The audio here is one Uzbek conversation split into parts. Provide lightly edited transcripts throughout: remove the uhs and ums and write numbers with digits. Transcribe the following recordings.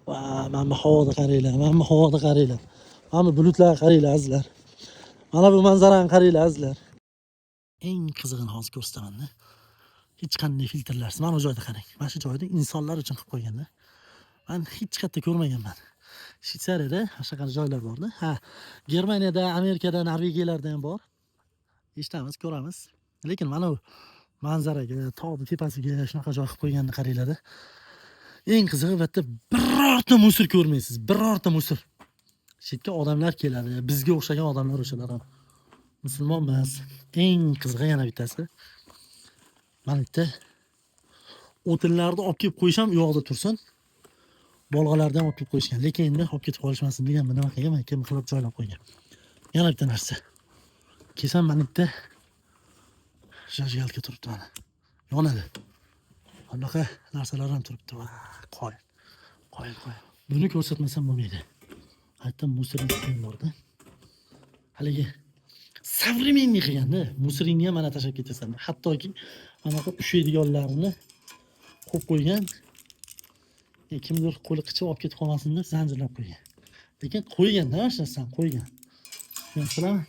Va, mana bu havoga qaranglar, mana bu havoga qaranglar. Mana bu bulutlarga qaranglar azizlar. Mana bu manzarani qaranglar azizlar. Eng qizig'ini hozir ko'rsataman-da. Hech qanday filtrlarsiz. Mana bu joyda qarang. Mana shu joyda insonlar uchun qilib qo'yganda. Men hech qayerda ko'rmaganman. Shvetsariyada shunaqangi joylar bor-da. Ha, Germaniyada, Amerikada, Norvegiyalarda ham bor. Eshitamiz, ko'ramiz. Lekin mana bu manzaraga, tog' tepasiga shunaqa joy qilib qo'yganini qaranglar. Eng qizig'i bu yerda birorta musor ko'rmaysiz. Birorta musor. Chetga odamlar keladi. Bizga o'xshagan odamlar o'shalar ham. Musulmon emas. Eng qizig'i yana bittasi. Mana bitta o'tinlarni olib kelib qo'yisham u yoqda tursin. Bolg'alardan olib kelib qo'yishgan. Lekin endi olib ketib qolishmasin degan nima qilgan, kim qilib joylab qo'ygan. Yana bitta narsa. Kesam mana bitta jajgalka turibdi mana. Yonadi. Bunaqa narsalar ham turibdi. Qo'y. Buni ko'rsatmasam bo'lmaydi. Hatto musirning ham bor-da. Haligi savremenniy qilganda musiringni ham mana tashab ketasan. Hattoki mana bu ushlaydiganlarini qo'yib qo'ygan. Kimdir qo'li qichib olib ketib qolmasin deb zanjirlab qo'ygan. Lekin qo'yganda mana shu narsani qo'ygan. Tushunasizlarmi?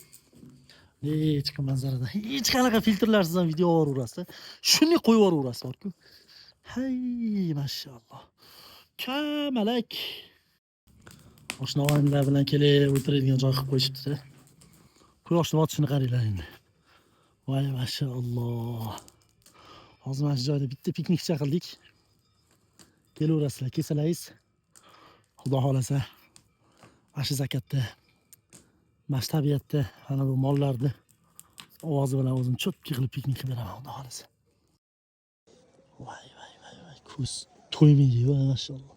Hech kim manzarada, hech qanaqa filtrlarsiz ham video olaverasizlar. Shuni qo'yib yuboraverasizlar-ku. Hay, mashalloh. Kamalak. Oshnovoyimlar bilan kelib o'tiradigan joy qilib qo'yishibdi-da. Quyoshni botishini qaranglar endi. Voy mashalloh. Hozir mana shu joyda bitta piknikcha qildik. Kelaverasizlar, kesalaringiz. Xudo xolasa, mana shu zakatda, mana shu tabiatda mana bu mollarni ovozi bilan o'zim cho'tki qilib piknik qilib beraman, xudo xolasa. Voy, ko'z to'ymaydi, mashalloh.